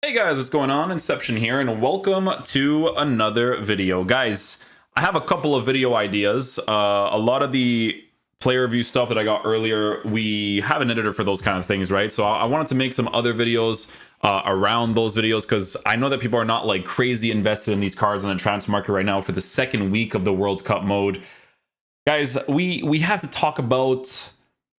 Hey guys, what's going on? Inception here, and welcome to another video. Guys, I have a couple of video ideas. A lot of the player review stuff that I got earlier, we have an editor for those kind of things, right? So I wanted to make some other videos around those videos because I know that people are not like crazy invested in these cards on the transfer market right now for the second week of the World Cup mode. Guys, we have to talk about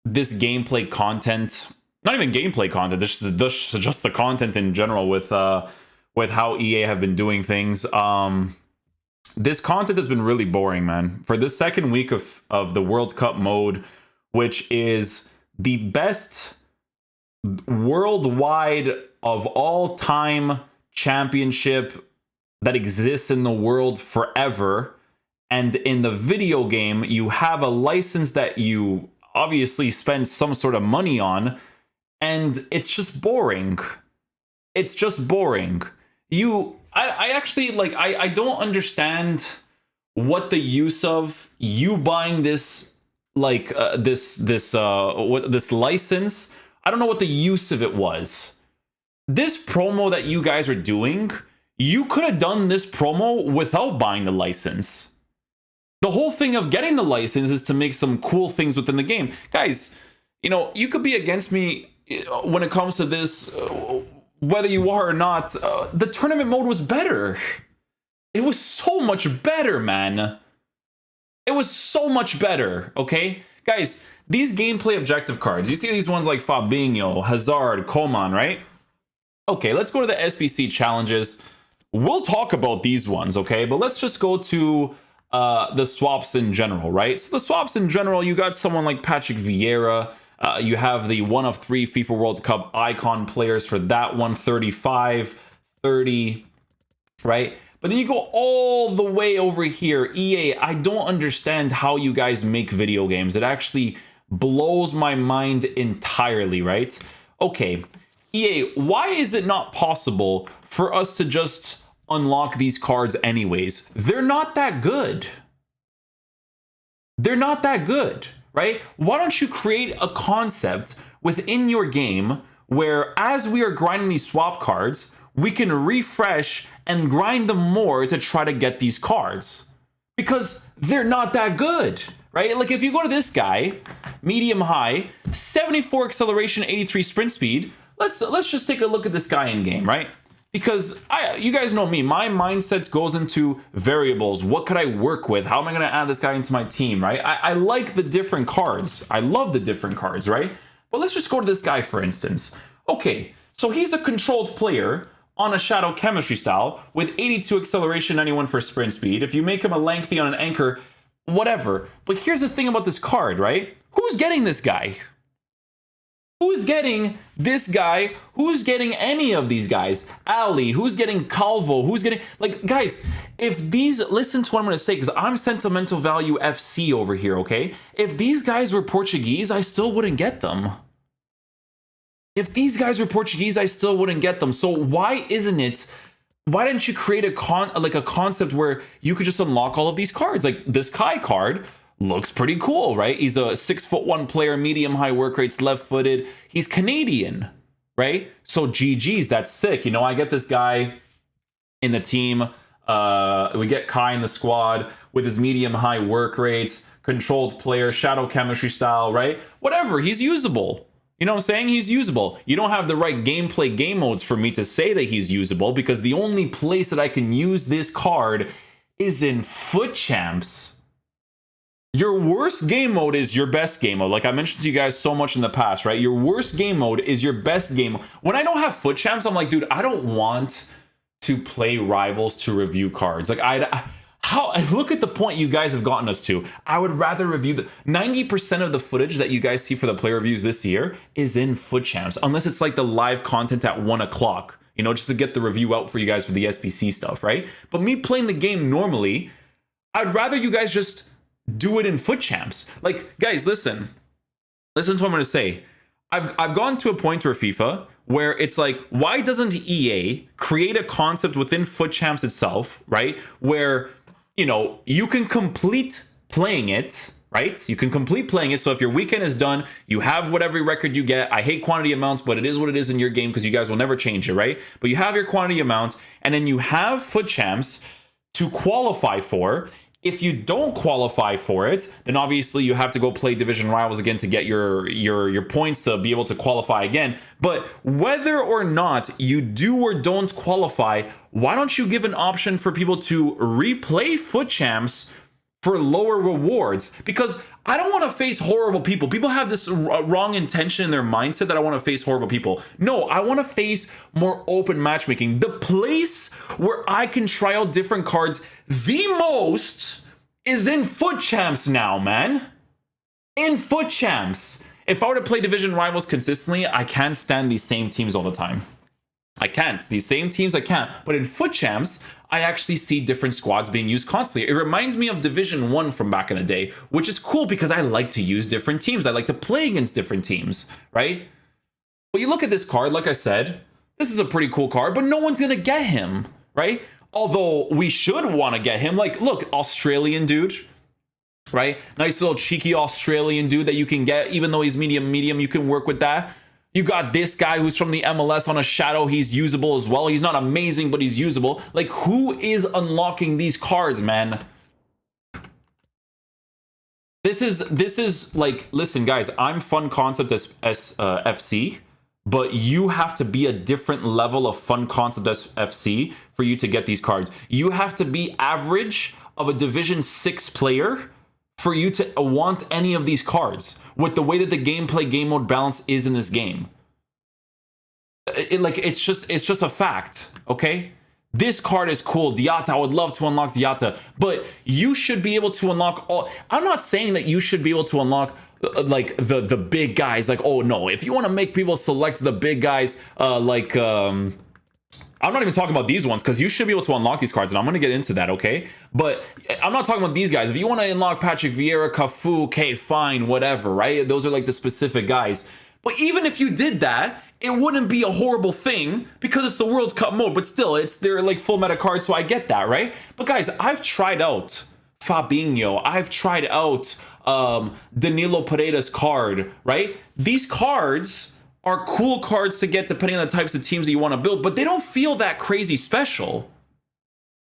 this gameplay content. Not even gameplay content, this is just the content in general with how EA have been doing things. This content has been really boring, man. For this second week of the World Cup mode, which is the best worldwide of all time championship that exists in the world forever. And in the video game, you have a license that you obviously spend some sort of money on, and it's just boring. It's just boring. I actually like, I don't understand what the use of you buying this like this license. I don't know what the use of it was. This promo that you guys are doing, you could have done this promo without buying the license. The whole thing of getting the license is to make some cool things within the game. Guys, you know, you could be against me when it comes to this, whether you are or not. The tournament mode was better. It was so much better, man. It was so much better, okay? Guys, these gameplay objective cards, you see these ones like Fabinho, Hazard, Coman, right? Okay, let's go to the SBC challenges. We'll talk about these ones, okay? But let's just go to the swaps in general, right? So the swaps in general, you got someone like Patrick Vieira. You have the 1 of 3 FIFA World Cup icon players for that one, 35, 30, right? But then you go all the way over here. EA, I don't understand how you guys make video games. It actually blows my mind entirely, right? Okay, EA, why is it not possible for us to just unlock these cards anyways? They're not that good. They're not that good. Right? Why don't you create a concept within your game where, as we are grinding these swap cards, we can refresh and grind them more to try to get these cards? Because they're not that good, right? Like if you go to this guy, medium high, 74 acceleration, 83 sprint speed. Let's just take a look at this guy in game, right? Because you guys know me, my mindset goes into variables. What could I work with? How am I going to add this guy into my team, right? I like the different cards. I love the different cards, right? But let's just go to this guy, for instance. Okay, so he's a controlled player on a shadow chemistry style with 82 acceleration, 91 for sprint speed. If you make him a lengthy on an anchor, whatever. But here's the thing about this card, right? Who's getting this guy? Who's getting this guy? Who's getting any of these guys? Ali, who's getting Calvo? Who's getting, like, guys, if these, listen to what I'm going to say, because I'm sentimental value FC over here, okay? If these guys were Portuguese, I still wouldn't get them. If these guys were Portuguese, I still wouldn't get them. So why didn't you create a concept where you could just unlock all of these cards? Like this Kai card looks pretty cool, right? He's a 6'1" player, medium high work rates, left-footed. He's Canadian, right? So GG's, that's sick. You know, I get this guy in the team. We get Kai in the squad with his medium high work rates, controlled player, shadow chemistry style, right? Whatever, he's usable. You know what I'm saying? He's usable. You don't have the right gameplay game modes for me to say that he's usable, because the only place that I can use this card is in Foot Champs. Your worst game mode is your best game mode. Like I mentioned to you guys so much in the past, right? Your worst game mode is your best game. When I don't have Foot Champs, I'm like, dude, I don't want to play Rivals to review cards. Like look at the point you guys have gotten us to. I would rather review the 90% of the footage that you guys see for the player reviews this year is in Foot Champs, unless it's like the live content at 1 o'clock, you know, just to get the review out for you guys for the SBC stuff, right? But me playing the game normally, I'd rather you guys just do it in Foot Champs. Like, guys, listen to what I'm going to say. I've gone to a point where FIFA where it's like, why doesn't EA create a concept within Foot Champs itself, right? Where, you know, you can complete playing it right? You can complete playing it. So if your weekend is done, you have whatever record you get. I hate quantity amounts, but it is what it is in your game because you guys will never change it, right? But you have your quantity amount, and then you have foot champs to qualify for. If you don't qualify for it, then obviously you have to go play division rivals again to get your points to be able to qualify again. But whether or not you do or don't qualify, why don't you give an option for people to replay foot champs for lower rewards? Because I don't want to face horrible people. People have this wrong intention in their mindset that I want to face horrible people. No, I want to face more open matchmaking. The place where I can try out different cards the most is in foot champs now, man. In foot champs. If I were to play division rivals consistently, I can't stand these same teams all the time. I can't. These same teams, I can't. But in foot champs, I actually see different squads being used constantly. It reminds me of Division 1 from back in the day, which is cool because I like to use different teams. I like to play against different teams, right? But you look at this card, like I said, this is a pretty cool card, but no one's going to get him, right? Although we should want to get him. Like, look, Australian dude, right? Nice little cheeky Australian dude that you can get. Even though he's medium, you can work with that. You got this guy who's from the MLS on a shadow. He's usable as well. He's not amazing, but he's usable. Like, who is unlocking these cards, man? This is like, listen, guys, I'm fun concept as FC, but you have to be a different level of fun concept as FC for you to get these cards. You have to be average of a Division 6 player for you to want any of these cards with the way that the gameplay game mode balance is in this game. It's just a fact, okay? This card is cool. Diatta, I would love to unlock Diatta, but you should be able to unlock all. I'm not saying that you should be able to unlock like the big guys. Like, oh no, if you want to make people select the big guys, I'm not even talking about these ones because you should be able to unlock these cards, and I'm going to get into that, okay? But I'm not talking about these guys. If you want to unlock Patrick Vieira, Cafu, okay, fine, whatever, right? Those are like the specific guys. But even if you did that, it wouldn't be a horrible thing because it's the World Cup mode, but still, they're like full meta cards, so I get that, right? But guys, I've tried out Fabinho. I've tried out Danilo Pereira's card, right? These cards are cool cards to get depending on the types of teams that you want to build, but they don't feel that crazy special.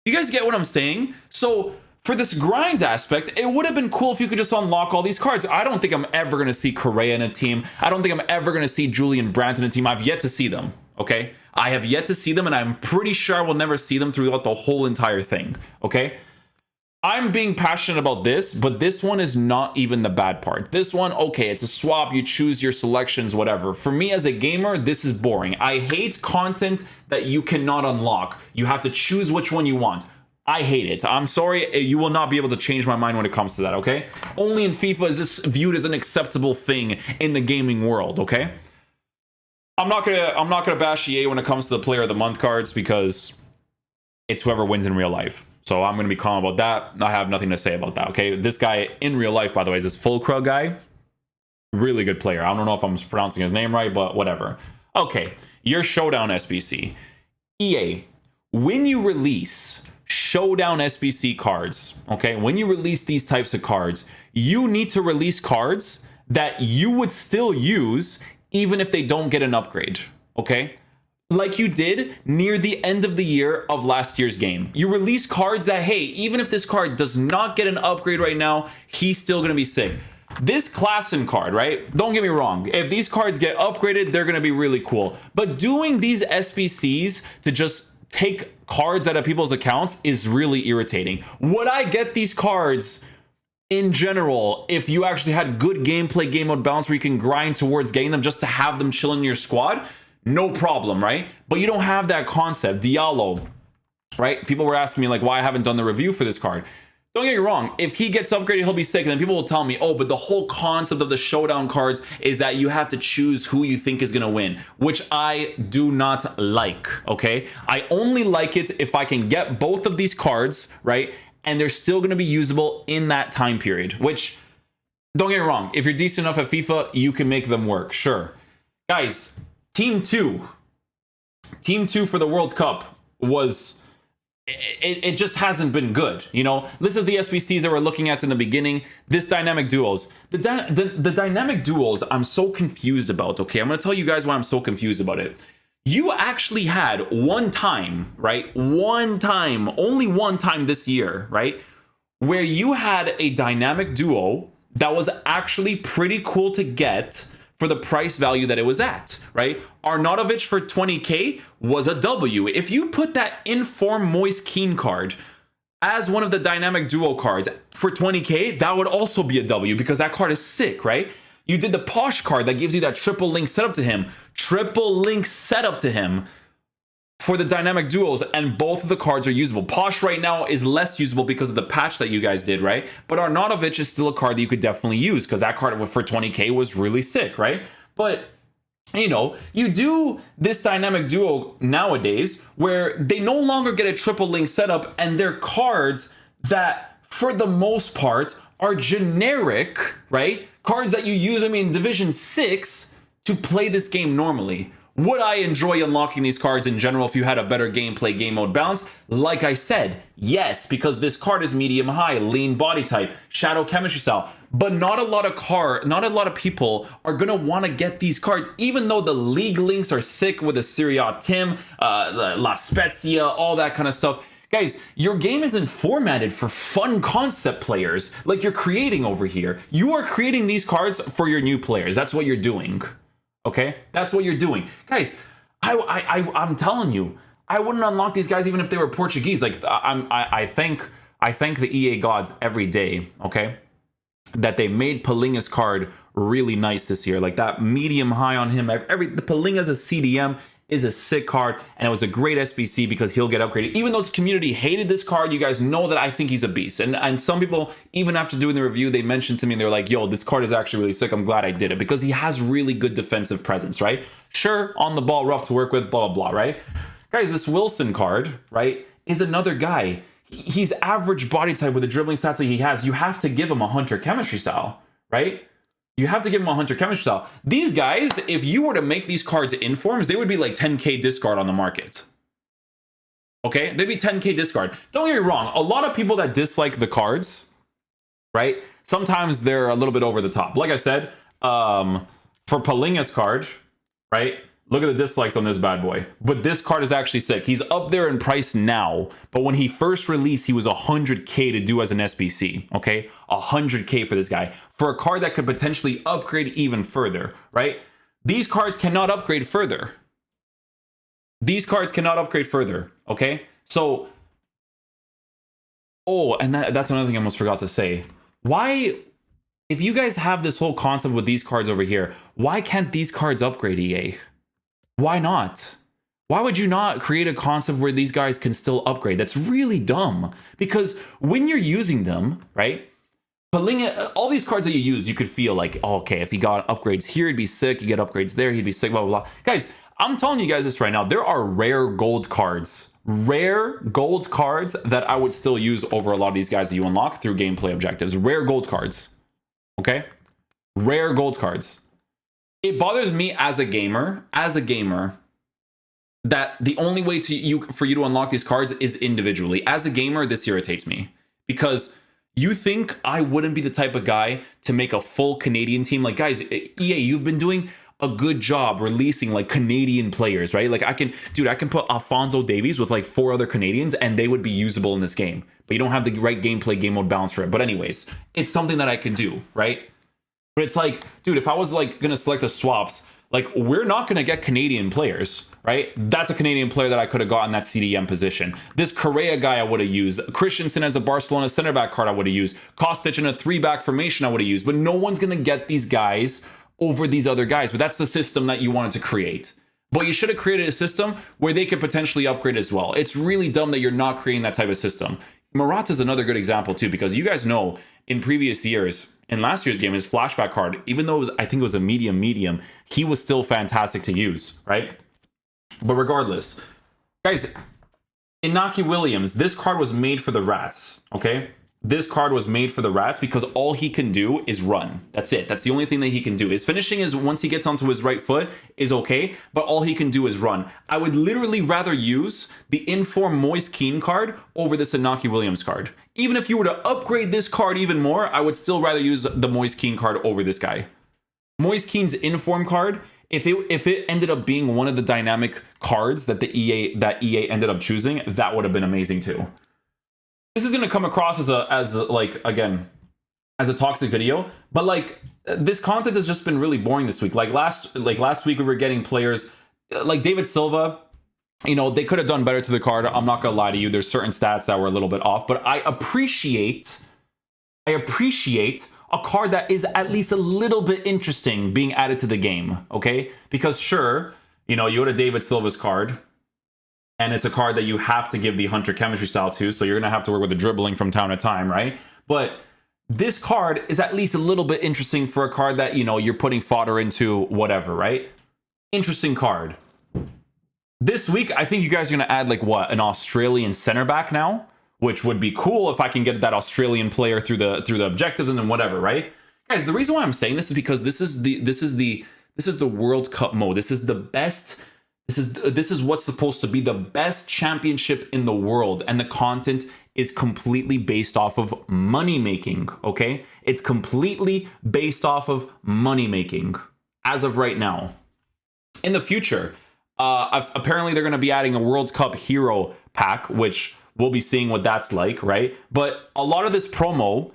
You guys get what I'm saying? So for this grind aspect, it would have been cool if you could just unlock all these cards. I don't think I'm ever going to see Correa in a team. I don't think I'm ever going to see Julian Brandt in a team. I've yet to see them, okay? I have yet to see them, and I'm pretty sure I will never see them throughout the whole entire thing, okay? I'm being passionate about this, but this one is not even the bad part. This one, okay, it's a swap. You choose your selections, whatever. For me as a gamer, this is boring. I hate content that you cannot unlock. You have to choose which one you want. I hate it. I'm sorry, you will not be able to change my mind when it comes to that, okay? Only in FIFA is this viewed as an acceptable thing in the gaming world, okay? I'm not gonna bash EA when it comes to the Player of the Month cards because it's whoever wins in real life. So I'm going to be calm about that. I have nothing to say about that, okay? This guy in real life, by the way, is this Fulcra guy. Really good player. I don't know if I'm pronouncing his name right, but whatever. Okay, your Showdown SBC. EA, when you release Showdown SBC cards, okay? When you release these types of cards, you need to release cards that you would still use even if they don't get an upgrade, okay? Like you did near the end of the year of last year's game. You release cards that, hey, even if this card does not get an upgrade right now, he's still going to be sick. This Klassen card, right? Don't get me wrong. If these cards get upgraded, they're going to be really cool. But doing these SBCs to just take cards out of people's accounts is really irritating. Would I get these cards in general if you actually had good gameplay, game mode balance where you can grind towards getting them just to have them chill in your squad? No problem, right? But you don't have that concept. Diallo, right? People were asking me like why I haven't done the review for this card. Don't get me wrong. If he gets upgraded, he'll be sick. And then people will tell me, oh, but the whole concept of the Showdown cards is that you have to choose who you think is going to win, which I do not like, okay? I only like it if I can get both of these cards, right? And they're still going to be usable in that time period, which, don't get me wrong. If you're decent enough at FIFA, you can make them work, sure. Guys, Team 2 for the World Cup was it just hasn't been good. You know, this is the SBCs that we're looking at in the beginning. This dynamic duos, the dynamic duos, I'm so confused about. Okay, I'm gonna tell you guys why I'm so confused about it. You actually had one time, right? One time, only one time this year, right? Where you had a dynamic duo that was actually pretty cool to get for the price value that it was at, right? Arnautovic for 20k was a W. If you put that Inform Moist Keen card as one of the dynamic duo cards for 20k, that would also be a W because that card is sick, right? You did the Posh card that gives you that triple link setup to him. Triple link setup to him for the dynamic duos, and both of the cards are usable. Posh right now is less usable because of the patch that you guys did, right? But Arnautovic is still a card that you could definitely use because that card for 20k was really sick, right? But you know, you do this dynamic duo nowadays where they no longer get a triple link setup, and they're cards that for the most part are generic, right? Cards that you use, I mean, Division 6 to play this game normally. Would I enjoy unlocking these cards in general if you had a better gameplay, game mode balance? Like I said, yes, because this card is medium high, lean body type, shadow chemistry style. But not a lot of people are gonna want to get these cards, even though the league links are sick with the Syria Tim, La Spezia, all that kind of stuff. Guys, your game isn't formatted for fun concept players like you're creating over here. You are creating these cards for your new players. That's what you're doing. Okay, that's what you're doing, guys. I'm telling you, I wouldn't unlock these guys even if they were Portuguese. Like I thank the EA gods every day. Okay, that they made Palinga's card really nice this year. Like that medium high on him. The Palinga's a CDM is a sick card, and it was a great SBC because he'll get upgraded. Even though the community hated this card, you guys know that I think he's a beast. And some people, even after doing the review, they mentioned to me, they're like, yo, this card is actually really sick. I'm glad I did it because he has really good defensive presence, right? Sure, on the ball, rough to work with, blah, blah, blah, right? Guys, this Wilson card, right, is another guy. He's average body type with the dribbling stats that he has. You have to give him a Hunter chemistry style, right? You have to give him a Hunter chemistry style. These guys, if you were to make these cards informs, they would be like 10k discard on the market. Okay? They'd be 10k discard. Don't get me wrong. A lot of people that dislike the cards, right? Sometimes they're a little bit over the top. Like I said, for Palinga's card, right? Look at the dislikes on this bad boy. But this card is actually sick. He's up there in price now. But when he first released, he was 100k to do as an SBC. Okay? 100k for this guy. For a card that could potentially upgrade even further, right? These cards cannot upgrade further. These cards cannot upgrade further. Okay? So, oh, and that's another thing I almost forgot to say. Why, if you guys have this whole concept with these cards over here, why can't these cards upgrade, EA? Why not? Why would you not create a concept where these guys can still upgrade? That's really dumb. Because when you're using them, right? Palinga, all these cards that you use, you could feel like, oh, okay, if he got upgrades here, he'd be sick. You get upgrades there, he'd be sick, blah, blah, blah. Guys, I'm telling you guys this right now. There are rare gold cards that I would still use over a lot of these guys that you unlock through gameplay objectives. Rare gold cards. Okay? Rare gold cards. It bothers me as a gamer, that the only way for you to unlock these cards is individually. As a gamer, this irritates me because you think I wouldn't be the type of guy to make a full Canadian team. Like, guys, EA, you've been doing a good job releasing like Canadian players, right? Like I can put Alphonso Davies with like 4 other Canadians and they would be usable in this game, but you don't have the right gameplay, game mode balance for it. But anyways, it's something that I can do, right? But it's like, dude, if I was like gonna select the swaps, like we're not gonna get Canadian players, right? That's a Canadian player that I could have gotten that CDM position. This Correa guy I would have used. Christensen as a Barcelona center back card I would have used. Kostic in a 3-back formation I would have used. But no one's gonna get these guys over these other guys. But that's the system that you wanted to create. But you should have created a system where they could potentially upgrade as well. It's really dumb that you're not creating that type of system. Morata is another good example too, because you guys know in previous years, in last year's game, his flashback card, even though I think it was a medium, he was still fantastic to use, right? But regardless, guys, Inaki Williams, this card was made for the rats, okay? this card was made for the rats because all he can do is run. That's it. That's the only thing that he can do. His finishing is, once he gets onto his right foot, is okay, but all he can do is run. I would literally rather use the Inform Moise Keane card over this Inaki Williams card. Even if you were to upgrade this card even more, I would still rather use the Moise Keane card over this guy. Moise Keane's Inform card, if it ended up being one of the dynamic cards that EA ended up choosing, that would have been amazing too. This is going to come across as a toxic video, but like, this content has just been really boring this week. Like last week we were getting players like David Silva. You know, they could have done better to the card. I'm not gonna lie to you. There's certain stats that were a little bit off, but I appreciate a card that is at least a little bit interesting being added to the game. Okay, because sure, you know, you go to David Silva's card, and it's a card that you have to give the Hunter chemistry style to, so you're going to have to work with the dribbling from time to time, right? But this card is at least a little bit interesting for a card that, you know, you're putting fodder into, whatever, right? Interesting card. This week, I think you guys are going to add, like, what, an Australian center back now? Which would be cool if I can get that Australian player through the objectives and then whatever, right? Guys, the reason why I'm saying this is because this is the World Cup mode. This is the best... This is what's supposed to be the best championship in the world, and the content is completely based off of money making, okay? It's completely based off of money making as of right now. In the future, apparently they're going to be adding a World Cup hero pack, which we'll be seeing what that's like, right? But a lot of this promo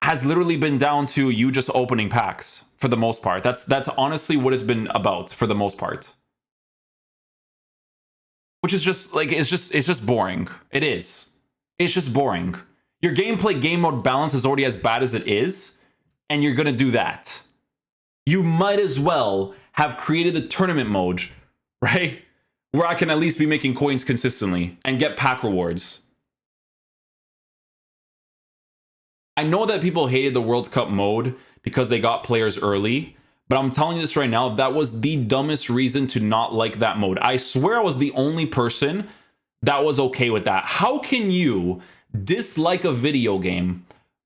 has literally been down to you just opening packs for the most part. That's honestly what it's been about for the most part. Which is just like, it's just boring. It is. It's just boring. Your gameplay game mode balance is already as bad as it is, and you're gonna do that. You might as well have created the tournament mode, right? Where I can at least be making coins consistently and get pack rewards. I know that people hated the World Cup mode because they got players early, but I'm telling you this right now, that was the dumbest reason to not like that mode. I swear I was the only person that was okay with that. How can you dislike a video game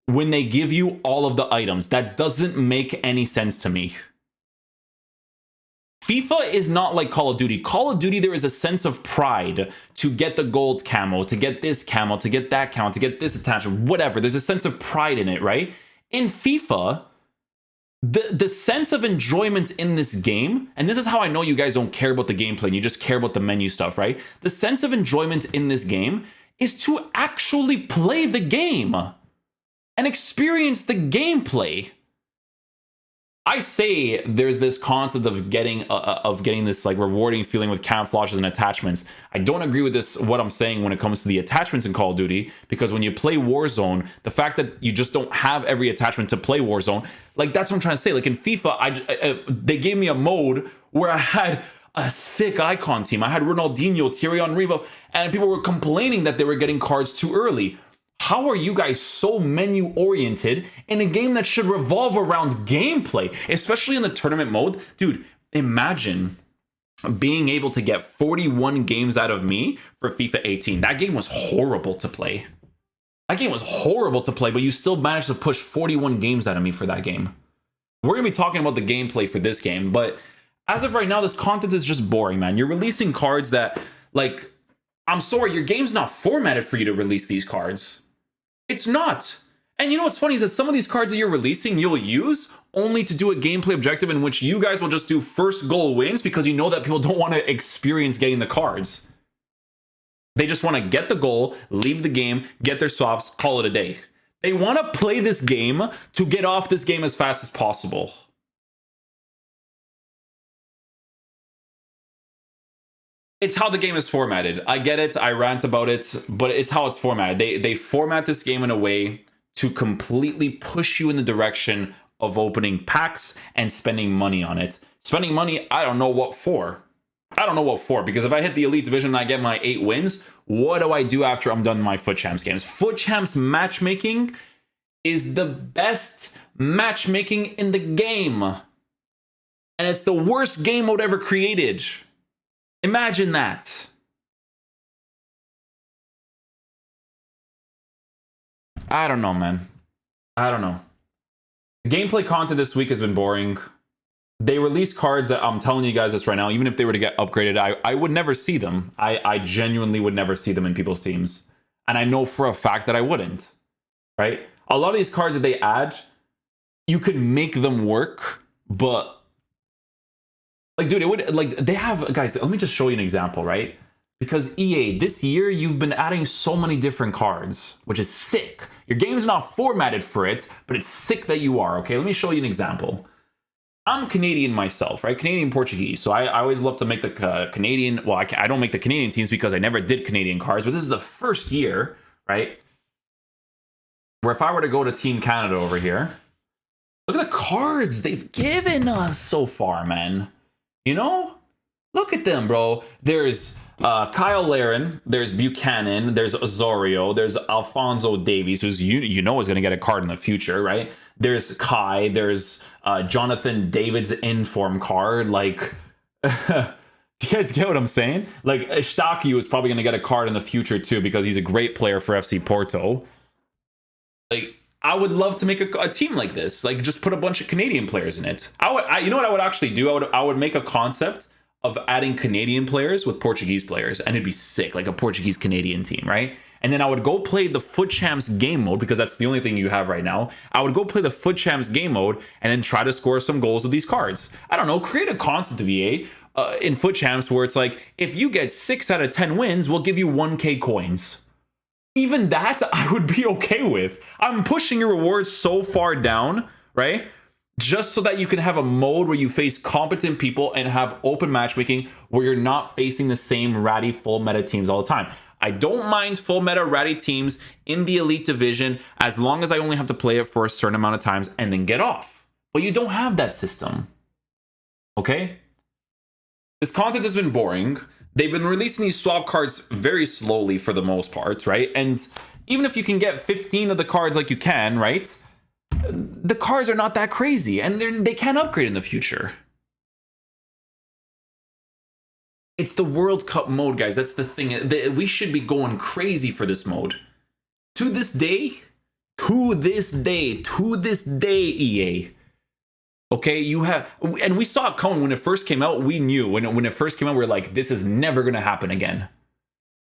when they give you all of the items? That doesn't make any sense to me. FIFA is not like Call of Duty. Call of Duty, there is a sense of pride to get the gold camo, to get this camo, to get that camo, to get this attachment, whatever. There's a sense of pride in it, right? In FIFA, the sense of enjoyment in this game, and this is how I know you guys don't care about the gameplay and you just care about the menu stuff, right? The sense of enjoyment in this game is to actually play the game and experience the gameplay. I say there's this concept of getting this like rewarding feeling with camouflages and attachments. I don't agree with this, what I'm saying when it comes to the attachments in Call of Duty, because when you play Warzone, the fact that you just don't have every attachment to play Warzone, like that's what I'm trying to say. Like in FIFA, they gave me a mode where I had a sick icon team. I had Ronaldinho, Thierry Henry, and people were complaining that they were getting cards too early. How are you guys so menu oriented in a game that should revolve around gameplay, especially in the tournament mode? Dude, imagine being able to get 41 games out of me for FIFA 18. That game was horrible to play. That game was horrible to play, but you still managed to push 41 games out of me for that game. We're going to be talking about the gameplay for this game, but as of right now, this content is just boring, man. You're releasing cards that, like, I'm sorry, your game's not formatted for you to release these cards. It's not. And you know what's funny is that some of these cards that you're releasing, you'll use only to do a gameplay objective in which you guys will just do first goal wins because you know that people don't want to experience getting the cards. They just want to get the goal, leave the game, get their swaps, call it a day. They want to play this game to get off this game as fast as possible. It's how the game is formatted. I get it, I rant about it, but it's how it's formatted. They format this game in a way to completely push you in the direction of opening packs and spending money on it. Spending money, I don't know what for. I don't know what for, because if I hit the Elite Division and I get my 8 wins, what do I do after I'm done my Foot Champs games? Foot Champs matchmaking is the best matchmaking in the game. And it's the worst game mode ever created. Imagine that. I don't know, man. I don't know. The gameplay content this week has been boring. They release cards that I'm telling you guys this right now, even if they were to get upgraded, I would never see them. I genuinely would never see them in people's teams. And I know for a fact that I wouldn't, right? A lot of these cards that they add, you could make them work, but like, dude, it would, like, they have, guys, let me just show you an example, right? Because EA, this year, you've been adding so many different cards, which is sick. Your game's not formatted for it, but it's sick that you are, okay? Let me show you an example. I'm Canadian myself, right? Canadian Portuguese. So I always love to make the Canadian, well, I don't make the Canadian teams because I never did Canadian cards, but this is the first year, right? Where if I were to go to Team Canada over here, look at the cards they've given us so far, man. You know? Look at them, bro. There's Kyle Laren, there's Buchanan, there's Osorio, there's Alfonso Davies, who's you know is going to get a card in the future, right? There's Kai, there's Jonathan David's inform card. Like, do you guys get what I'm saying? Like, Eustáquio is probably going to get a card in the future too because he's a great player for FC Porto. Like, I would love to make a team like this. Like, just put a bunch of Canadian players in it. You know what I would actually do? I would make a concept of adding Canadian players with Portuguese players, and it'd be sick, like a Portuguese-Canadian team, right? And then I would go play the Foot Champs game mode, because that's the only thing you have right now. I would go play the Foot Champs game mode, and then try to score some goals with these cards. I don't know, create a concept of EA in Foot Champs where it's like, if you get 6 out of 10 wins, we'll give you 1k coins. Even that, I would be okay with. I'm pushing your rewards so far down, right? Just so that you can have a mode where you face competent people and have open matchmaking where you're not facing the same ratty full meta teams all the time. I don't mind full meta ratty teams in the elite division as long as I only have to play it for a certain amount of times and then get off. But you don't have that system. Okay? This content has been boring. They've been releasing these swap cards very slowly for the most part, right? And even if you can get 15 of the cards like you can, right? The cards are not that crazy, and they can upgrade in the future. It's the World Cup mode, guys. That's the thing. We should be going crazy for this mode. To this day, EA. Okay, you have, and we saw it coming when it first came out. We knew when it first came out, we were like, this is never going to happen again.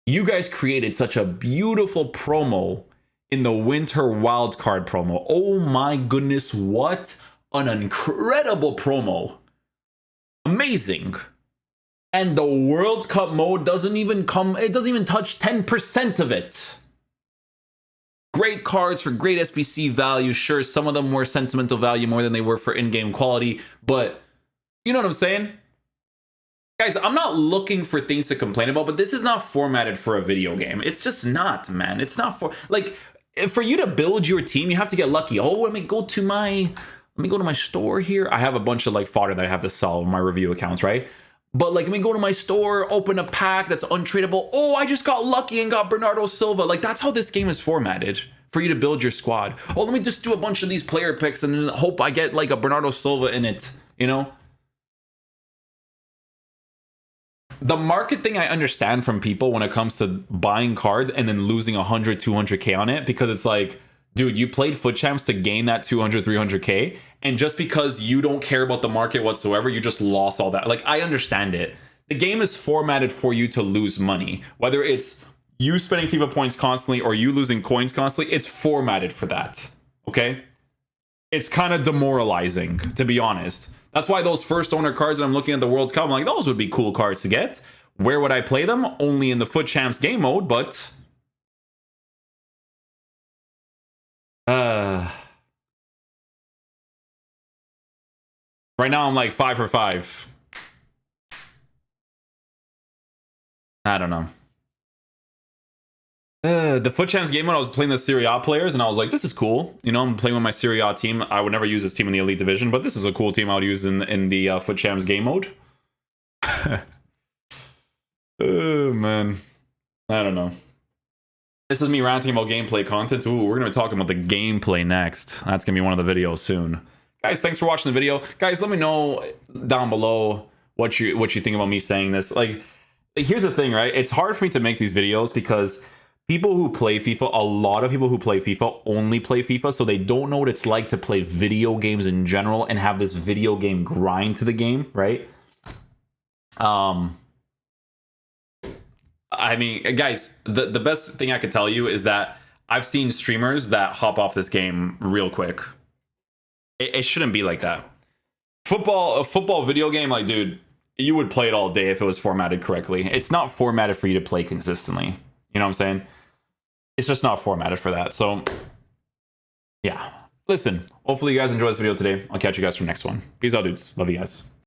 You guys created such a beautiful promo in the winter wildcard promo. Oh my goodness, what an incredible promo. Amazing. And the World Cup mode doesn't even touch 10% of it. Great cards for great SBC value. Sure, some of them were sentimental value more than they were for in-game quality, but you know what I'm saying? Guys, I'm not looking for things to complain about, but this is not formatted for a video game. It's just not, man. It's not for you to build your team, you have to get lucky. Oh, let me go to my store here. I have a bunch of like fodder that I have to sell on my review accounts, right? But like, let me go to my store, open a pack that's untradeable. Oh, I just got lucky and got Bernardo Silva. Like, that's how this game is formatted for you to build your squad. Oh, let me just do a bunch of these player picks and then hope I get like a Bernardo Silva in it, you know? The market thing I understand from people when it comes to buying cards and then losing 100, 200k on it, because it's like, dude, you played Foot Champs to gain that 200, 300k, and just because you don't care about the market whatsoever, you just lost all that. Like, I understand it. The game is formatted for you to lose money. Whether it's you spending FIFA points constantly or you losing coins constantly, it's formatted for that, okay? It's kind of demoralizing, to be honest. That's why those first owner cards that I'm looking at the World Cup, I'm like, those would be cool cards to get. Where would I play them? Only in the Foot Champs game mode, but right now I'm like 5 for 5. I don't know. The Foot Champs game mode, I was playing the Serie A players, and I was like, this is cool. You know, I'm playing with my Serie A team. I would never use this team in the Elite Division, but this is a cool team I would use in the Foot Champs game mode. Oh, man. I don't know. This is me ranting about gameplay content. Ooh, we're going to be talking about the gameplay next. That's going to be one of the videos soon. Guys, thanks for watching the video. Guys, let me know down below what you think about me saying this. Like, here's the thing, right? It's hard for me to make these videos because people who play FIFA, a lot of people who play FIFA only play FIFA, so they don't know what it's like to play video games in general and have this video game grind to the game, right? I mean, guys, the best thing I could tell you is that I've seen streamers that hop off this game real quick. It shouldn't be like that. A football video game, like, dude, you would play it all day if it was formatted correctly. It's not formatted for you to play consistently. You know what I'm saying? It's just not formatted for that. So, yeah. Listen, hopefully you guys enjoyed this video today. I'll catch you guys for the next one. Peace out, dudes. Love you guys.